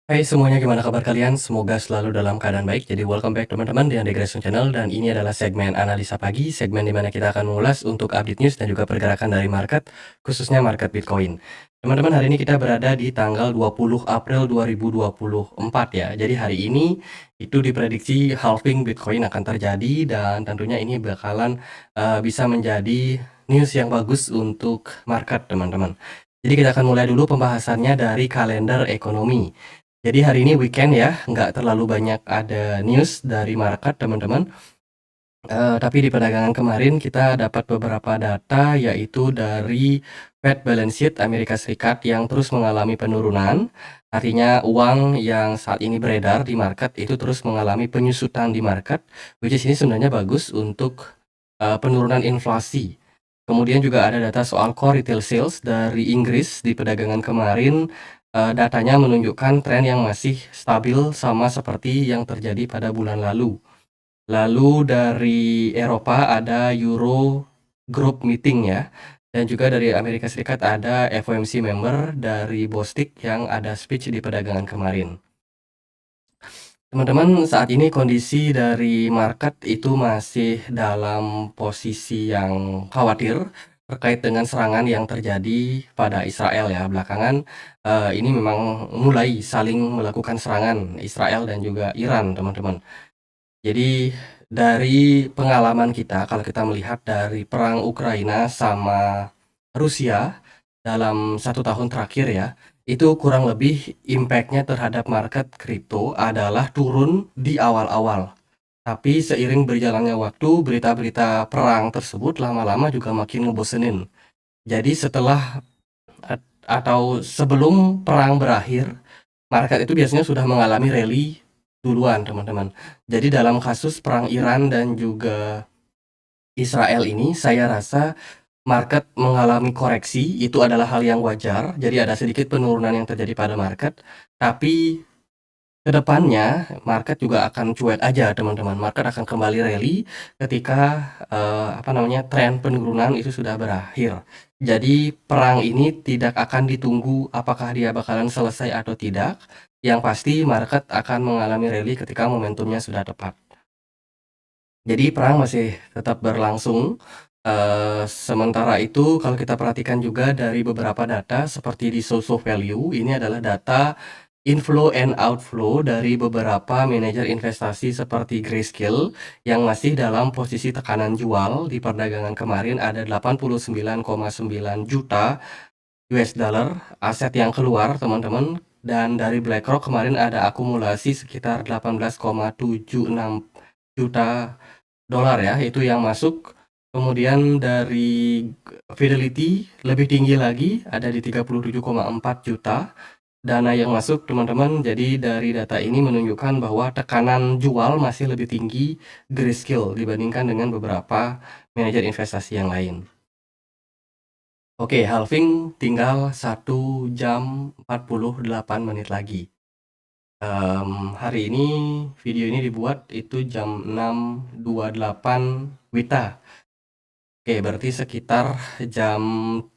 Hai semuanya, gimana kabar kalian? Semoga selalu dalam keadaan baik. Jadi welcome back teman-teman di Andegration Channel, dan ini adalah segmen analisa pagi, segmen di mana kita akan mengulas untuk update news dan juga pergerakan dari market, khususnya market Bitcoin. Teman-teman, hari ini kita berada di tanggal 20 April 2024 ya. Jadi hari ini itu diprediksi halving Bitcoin akan terjadi, dan tentunya ini bakalan bisa menjadi news yang bagus untuk market, teman-teman. Jadi kita akan mulai dulu pembahasannya dari kalender ekonomi. Jadi hari ini weekend ya, nggak terlalu banyak ada news dari market, teman-teman. Tapi di perdagangan kemarin kita dapat beberapa data, yaitu dari Fed Balance Sheet Amerika Serikat yang terus mengalami penurunan. Artinya uang yang saat ini beredar di market itu terus mengalami penyusutan di market, which is ini sebenarnya bagus untuk penurunan inflasi. Kemudian juga ada data soal core retail sales dari Inggris di perdagangan kemarin. Datanya menunjukkan tren yang masih stabil sama seperti yang terjadi pada bulan lalu. Lalu dari Eropa ada Euro Group Meeting ya, dan juga dari Amerika Serikat ada FOMC member dari Bostik yang ada speech di perdagangan kemarin. Teman-teman, saat ini kondisi dari market itu masih dalam posisi yang khawatir terkait dengan serangan yang terjadi pada Israel ya. Belakangan ini memang mulai saling melakukan serangan, Israel dan juga Iran, teman-teman. Jadi dari pengalaman kita, kalau kita melihat dari perang Ukraina sama Rusia dalam 1 tahun terakhir ya, itu kurang lebih impact-nya terhadap market kripto adalah turun di awal-awal. Tapi seiring berjalannya waktu, berita-berita perang tersebut lama-lama juga makin ngebosenin. Jadi setelah atau sebelum perang berakhir, market itu biasanya sudah mengalami rally duluan, teman-teman. Jadi dalam kasus perang Iran dan juga Israel ini, saya rasa market mengalami koreksi, itu adalah hal yang wajar. Jadi ada sedikit penurunan yang terjadi pada market, tapi kedepannya market juga akan cuek aja, teman-teman. Market akan kembali rally ketika tren penurunan itu sudah berakhir. Jadi perang ini tidak akan ditunggu apakah dia bakalan selesai atau tidak. Yang pasti market akan mengalami rally ketika momentumnya sudah tepat. Jadi perang masih tetap berlangsung. Sementara itu kalau kita perhatikan juga dari beberapa data seperti di social value, ini adalah data inflow and outflow dari beberapa manajer investasi seperti Grayscale yang masih dalam posisi tekanan jual. Di perdagangan kemarin ada 89,9 juta US dollar aset yang keluar, teman-teman. Dan dari BlackRock kemarin ada akumulasi sekitar 18,76 juta dolar ya, itu yang masuk. Kemudian dari Fidelity lebih tinggi lagi, ada di 37,4 juta dana yang masuk, teman-teman. Jadi dari data ini menunjukkan bahwa tekanan jual masih lebih tinggi Grayscale dibandingkan dengan beberapa manajer investasi yang lain. Oke, halving tinggal 1 jam 48 menit lagi. Hari ini video ini dibuat itu jam 6.28 WITA. Oke, berarti sekitar jam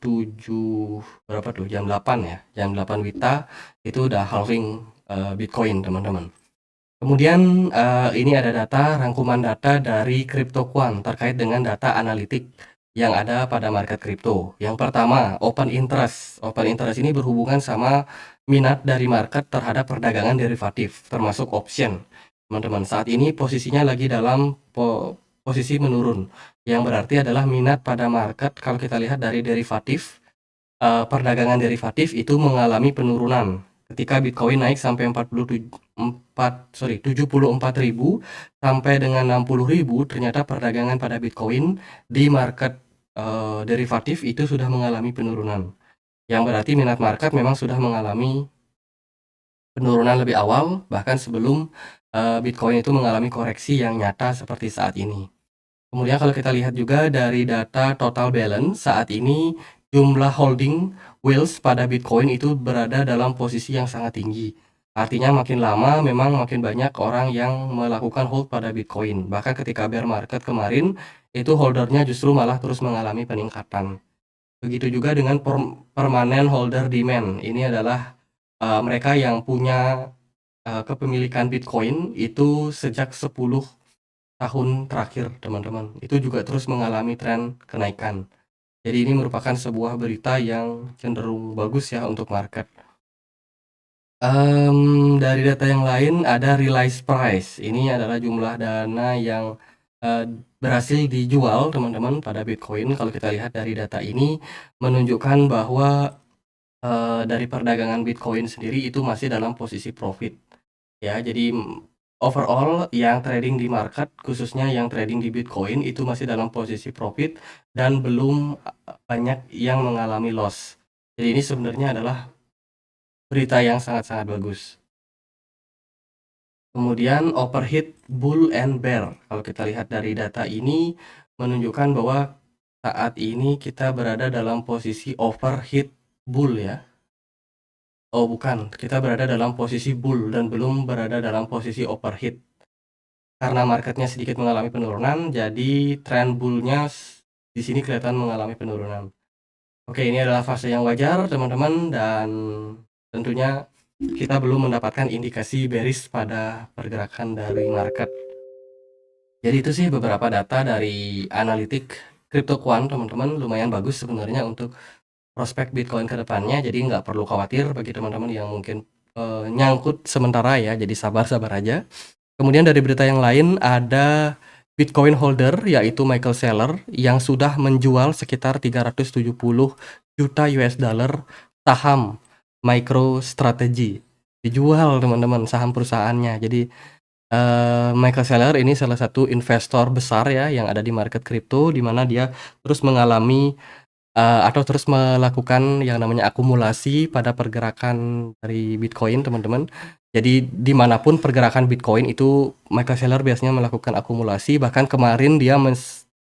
7 berapa tuh? Jam 8 ya. Jam 8 WITA itu udah halving Bitcoin, teman-teman. Kemudian ini ada data, rangkuman data dari CryptoQuant terkait dengan data analitik yang ada pada market kripto. Yang pertama, open interest. Open interest ini berhubungan sama minat dari market terhadap perdagangan derivatif, termasuk option. Teman-teman, saat ini posisinya lagi dalam posisi menurun, yang berarti adalah minat pada market. Kalau kita lihat dari derivatif, perdagangan derivatif itu mengalami penurunan. Ketika Bitcoin naik sampai 74.000 sampai dengan 60.000, ternyata perdagangan pada Bitcoin di market derivatif itu sudah mengalami penurunan. Yang berarti minat market memang sudah mengalami penurunan lebih awal, bahkan sebelum Bitcoin itu mengalami koreksi yang nyata seperti saat ini. Kemudian kalau kita lihat juga dari data total balance, saat ini jumlah holding whales pada Bitcoin itu berada dalam posisi yang sangat tinggi. Artinya makin lama memang makin banyak orang yang melakukan hold pada Bitcoin. Bahkan ketika bear market kemarin, itu holdernya justru malah terus mengalami peningkatan. Begitu juga dengan permanent holder demand. Ini adalah mereka yang punya kepemilikan Bitcoin itu sejak 10 tahun terakhir, teman-teman. Itu juga terus mengalami tren kenaikan. Jadi ini merupakan sebuah berita yang cenderung bagus ya untuk market. Dari data yang lain ada realized price. Ini adalah jumlah dana yang berhasil dijual teman-teman pada Bitcoin. Kalau kita lihat dari data ini menunjukkan bahwa dari perdagangan Bitcoin sendiri itu masih dalam posisi profit. Ya, jadi overall yang trading di market, khususnya yang trading di Bitcoin itu masih dalam posisi profit dan belum banyak yang mengalami loss. Jadi ini sebenarnya adalah berita yang sangat-sangat bagus. Kemudian overheat bull and bear. Kalau kita lihat dari data ini menunjukkan bahwa saat ini kita berada dalam posisi overheat bull ya. Oh bukan, kita berada dalam posisi bull dan belum berada dalam posisi overheat. Karena marketnya sedikit mengalami penurunan, jadi tren bullnya di sini kelihatan mengalami penurunan. Oke, ini adalah fase yang wajar teman-teman, dan tentunya kita belum mendapatkan indikasi bearish pada pergerakan dari market. Jadi itu sih beberapa data dari analitik CryptoQuant teman-teman, lumayan bagus sebenarnya untuk prospek Bitcoin ke depannya. Jadi nggak perlu khawatir bagi teman-teman yang mungkin nyangkut sementara ya, jadi sabar-sabar aja. Kemudian dari berita yang lain ada Bitcoin holder yaitu Michael Saylor yang sudah menjual sekitar 370 juta US dollar saham MicroStrategy. Dijual teman-teman saham perusahaannya. Jadi Michael Saylor ini salah satu investor besar ya yang ada di market kripto, di mana dia terus mengalami atau terus melakukan yang namanya akumulasi pada pergerakan dari Bitcoin teman-teman. Jadi dimanapun pergerakan Bitcoin itu Michael Saylor biasanya melakukan akumulasi. Bahkan kemarin dia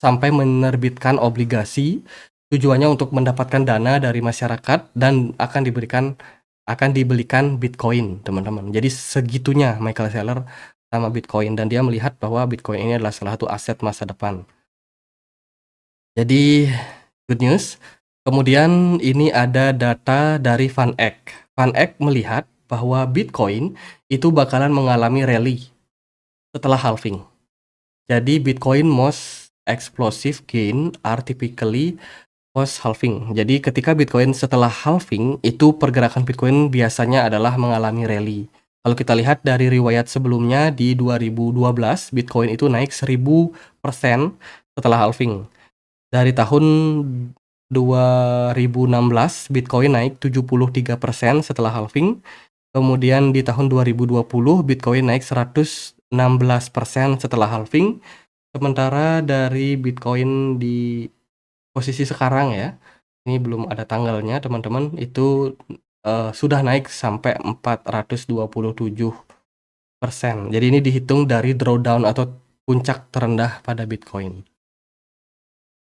sampai menerbitkan obligasi, tujuannya untuk mendapatkan dana dari masyarakat dan akan dibelikan Bitcoin teman-teman. Jadi segitunya Michael Saylor sama Bitcoin, dan dia melihat bahwa Bitcoin ini adalah salah satu aset masa depan. Jadi good news. Kemudian ini ada data dari VanEck. VanEck melihat bahwa Bitcoin itu bakalan mengalami rally setelah halving. Jadi Bitcoin most explosive gain are typically post halving. Jadi ketika Bitcoin setelah halving, itu pergerakan Bitcoin biasanya adalah mengalami rally. Kalau kita lihat dari riwayat sebelumnya di 2012, Bitcoin itu naik 1000% setelah halving. Dari tahun 2016 Bitcoin naik 73% setelah halving. Kemudian di tahun 2020 Bitcoin naik 116% setelah halving. Sementara dari Bitcoin di posisi sekarang ya, ini belum ada tanggalnya teman-teman, itu sudah naik sampai 427%. Jadi ini dihitung dari drawdown atau puncak terendah pada Bitcoin.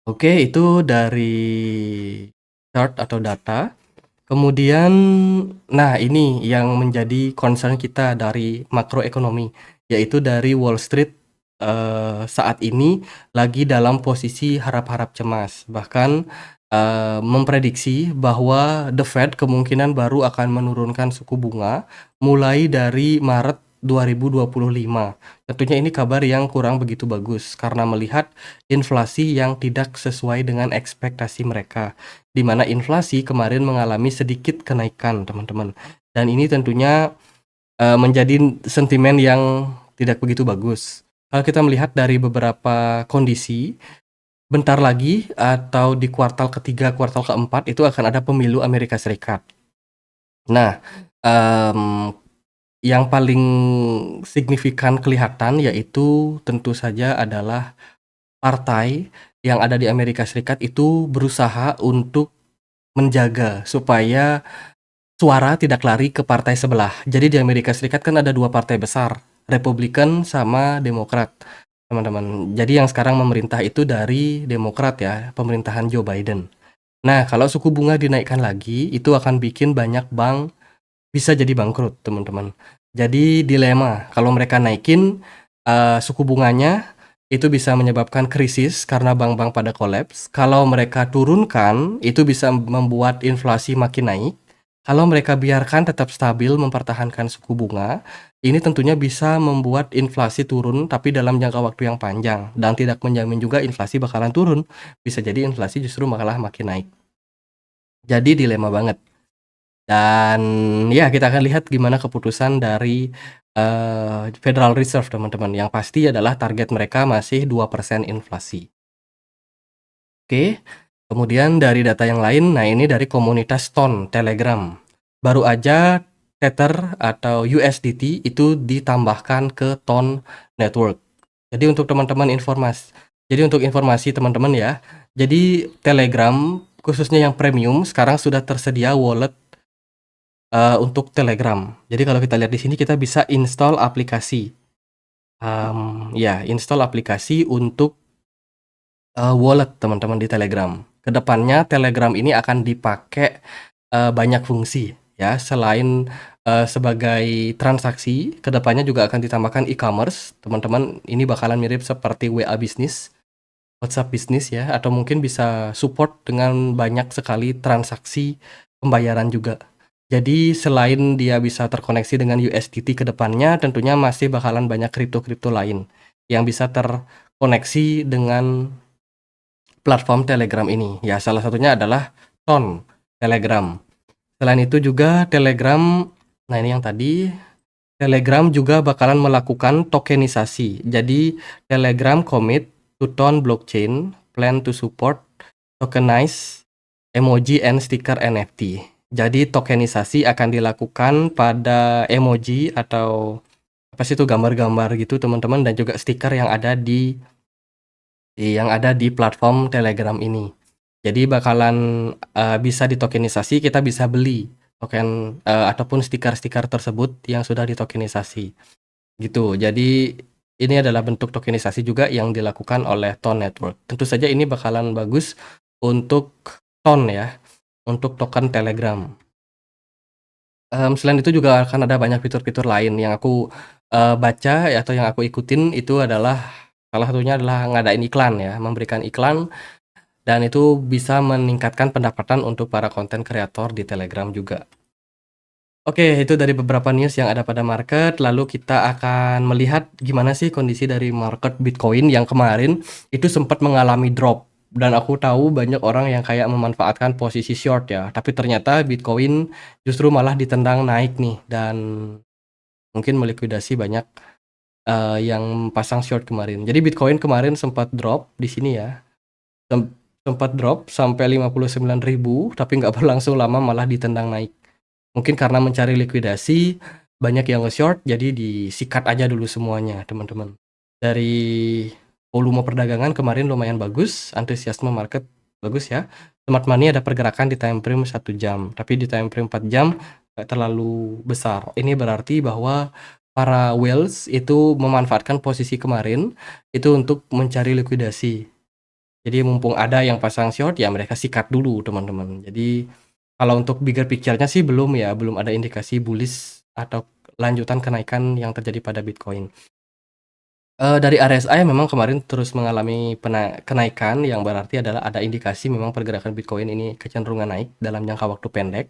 Oke, itu dari chart atau data. Kemudian, nah ini yang menjadi concern kita dari makroekonomi, yaitu dari Wall Street saat ini lagi dalam posisi harap-harap cemas. Bahkan memprediksi bahwa The Fed kemungkinan baru akan menurunkan suku bunga mulai dari Maret 2025. Tentunya ini kabar yang kurang begitu bagus karena melihat inflasi yang tidak sesuai dengan ekspektasi mereka, di mana inflasi kemarin mengalami sedikit kenaikan teman-teman, dan ini tentunya menjadi sentimen yang tidak begitu bagus. Kalau kita melihat dari beberapa kondisi, bentar lagi atau di kuartal ketiga, kuartal keempat itu akan ada pemilu Amerika Serikat. Nah, yang paling signifikan kelihatan yaitu tentu saja adalah partai yang ada di Amerika Serikat itu berusaha untuk menjaga supaya suara tidak lari ke partai sebelah. Jadi di Amerika Serikat kan ada dua partai besar, Republikan sama Demokrat, teman-teman. Jadi yang sekarang memerintah itu dari Demokrat ya, pemerintahan Joe Biden. Nah, kalau suku bunga dinaikkan lagi, itu akan bikin banyak bank bisa jadi bangkrut, teman-teman. Jadi dilema, kalau mereka naikin suku bunganya, itu bisa menyebabkan krisis karena bank-bank pada kolaps. Kalau mereka turunkan, itu bisa membuat inflasi makin naik. Kalau mereka biarkan tetap stabil mempertahankan suku bunga, ini tentunya bisa membuat inflasi turun tapi dalam jangka waktu yang panjang dan tidak menjamin juga inflasi bakalan turun. Bisa jadi inflasi justru malah makin naik. Jadi dilema banget. Dan ya kita akan lihat gimana keputusan dari Federal Reserve teman-teman. Yang pasti adalah target mereka masih 2% inflasi. Oke. Kemudian dari data yang lain, nah ini dari komunitas TON Telegram. Baru aja Tether atau USDT itu ditambahkan ke TON Network. Jadi untuk informasi teman-teman ya. Jadi Telegram khususnya yang premium sekarang sudah tersedia wallet untuk Telegram. Jadi kalau kita lihat di sini kita bisa install aplikasi. Install aplikasi untuk wallet teman-teman di Telegram. Kedepannya Telegram ini akan dipakai banyak fungsi ya, selain sebagai transaksi, kedepannya juga akan ditambahkan e-commerce. Teman-teman, ini bakalan mirip seperti WA Business, WhatsApp Business ya, atau mungkin bisa support dengan banyak sekali transaksi pembayaran juga. Jadi selain dia bisa terkoneksi dengan USDT kedepannya, tentunya masih bakalan banyak kripto-kripto lain yang bisa terkoneksi dengan platform Telegram ini. Ya, salah satunya adalah TON Telegram. Selain itu juga Telegram, nah ini yang tadi, Telegram juga bakalan melakukan tokenisasi. Jadi Telegram commit to TON blockchain, plan to support tokenize emoji and sticker NFT. Jadi tokenisasi akan dilakukan pada emoji atau apa sih itu, gambar-gambar gitu teman-teman, dan juga stiker yang ada di platform Telegram ini. Jadi bakalan bisa ditokenisasi, kita bisa beli token ataupun stiker-stiker tersebut yang sudah ditokenisasi. Gitu. Jadi ini adalah bentuk tokenisasi juga yang dilakukan oleh TON Network. Tentu saja ini bakalan bagus untuk TON ya, untuk token Telegram. Selain itu juga akan ada banyak fitur-fitur lain yang aku baca ya, atau yang aku ikutin itu adalah salah satunya adalah ngadain iklan ya, memberikan iklan, dan itu bisa meningkatkan pendapatan untuk para konten kreator di Telegram juga. Oke, itu dari beberapa news yang ada pada market. Lalu kita akan melihat gimana sih kondisi dari market Bitcoin yang kemarin itu sempat mengalami drop. Dan aku tahu banyak orang yang kayak memanfaatkan posisi short ya. Tapi ternyata Bitcoin justru malah ditendang naik nih. Dan mungkin melikuidasi banyak yang pasang short kemarin. Jadi Bitcoin kemarin sempat drop di sini ya. Sempat drop sampai 59.000, tapi nggak berlangsung lama malah ditendang naik. Mungkin karena mencari likuidasi, banyak yang nge-short, jadi disikat aja dulu semuanya, teman-teman. Dari volume perdagangan kemarin lumayan bagus, antusiasme market bagus ya. Smart money ada pergerakan di time frame 1 jam, tapi di time frame 4 jam nggak terlalu besar. Ini berarti bahwa para whales itu memanfaatkan posisi kemarin itu untuk mencari likuidasi. Jadi mumpung ada yang pasang short, ya mereka sikat dulu, teman-teman. Jadi kalau untuk bigger picture-nya sih belum ya, belum ada indikasi bullish atau lanjutan kenaikan yang terjadi pada Bitcoin. Dari RSI memang kemarin terus mengalami kenaikan, yang berarti adalah ada indikasi memang pergerakan Bitcoin ini kecenderungan naik dalam jangka waktu pendek.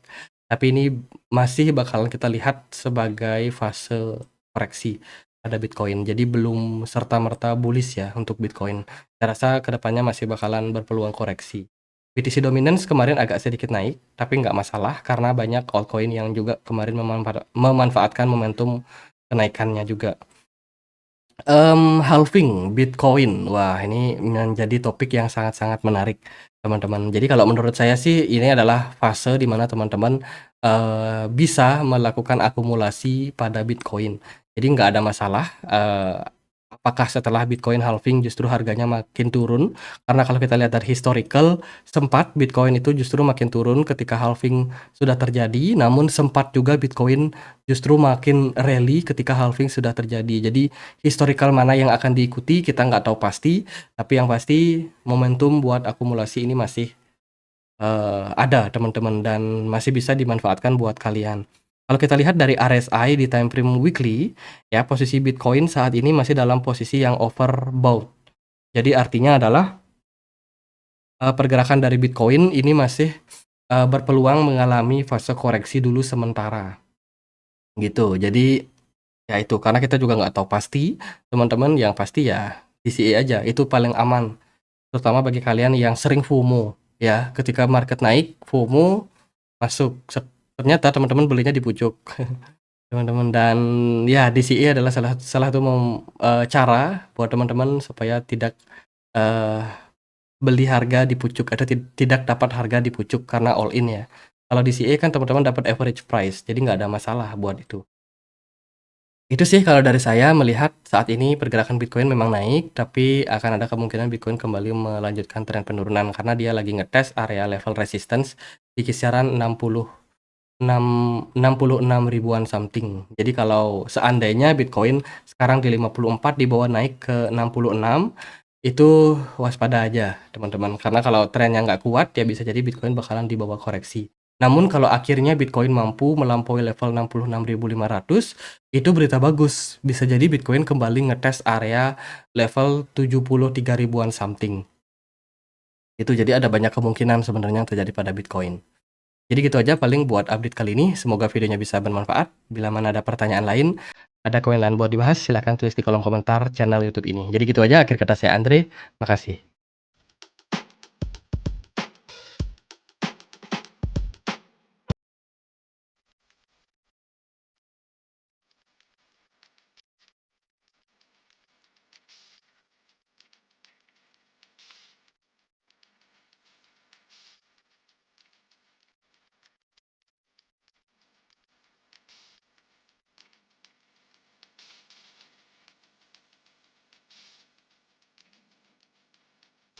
Tapi ini masih bakalan kita lihat sebagai fase koreksi pada Bitcoin. Jadi belum serta-merta bullish ya untuk Bitcoin. Saya rasa kedepannya masih bakalan berpeluang koreksi. BTC Dominance kemarin agak sedikit naik, tapi nggak masalah karena banyak altcoin yang juga kemarin memanfaatkan momentum kenaikannya juga. Halving Bitcoin. Wah, ini menjadi topik yang sangat-sangat menarik, teman-teman. Jadi kalau menurut saya sih ini adalah fase di mana teman-teman bisa melakukan akumulasi pada Bitcoin. Jadi nggak ada masalah apakah setelah Bitcoin halving justru harganya makin turun, karena kalau kita lihat dari historical, sempat Bitcoin itu justru makin turun ketika halving sudah terjadi, namun sempat juga Bitcoin justru makin rally ketika halving sudah terjadi. Jadi historical mana yang akan diikuti kita nggak tahu pasti, tapi yang pasti momentum buat akumulasi ini masih ada, teman-teman, dan masih bisa dimanfaatkan buat kalian. Kalau kita lihat dari RSI di time frame weekly, ya posisi Bitcoin saat ini masih dalam posisi yang overbought. Jadi artinya adalah pergerakan dari Bitcoin ini masih berpeluang mengalami fase koreksi dulu sementara, gitu. Jadi, ya itu, karena kita juga nggak tahu pasti, teman-teman, yang pasti ya DCA aja, itu paling aman, terutama bagi kalian yang sering FOMO, ya. Ketika market naik, FOMO, masuk, ternyata teman-teman belinya di pucuk, teman-teman. Dan ya DCA adalah salah salah satu cara buat teman-teman supaya tidak, eee, beli harga di pucuk atau tidak dapat harga di pucuk karena all in ya. Kalau DCA kan teman-teman dapat average price, jadi nggak ada masalah buat itu. Itu sih kalau dari saya melihat saat ini pergerakan Bitcoin memang naik, tapi akan ada kemungkinan Bitcoin kembali melanjutkan tren penurunan karena dia lagi ngetes area level resistance di kisaran 66 ribuan something. Jadi kalau seandainya Bitcoin sekarang di 54 dibawa naik ke 66, itu waspada aja teman-teman, karena kalau trennya nggak kuat ya bisa jadi Bitcoin bakalan dibawa koreksi. Namun kalau akhirnya Bitcoin mampu melampaui level 66.500, itu berita bagus, bisa jadi Bitcoin kembali ngetes area level 73 ribuan something. Itu jadi ada banyak kemungkinan sebenarnya yang terjadi pada Bitcoin. Jadi gitu aja paling buat update kali ini, semoga videonya bisa bermanfaat. Bila mana ada pertanyaan lain, ada koin lain buat dibahas, silahkan tulis di kolom komentar channel YouTube ini. Jadi gitu aja, akhir kata saya Andre, makasih.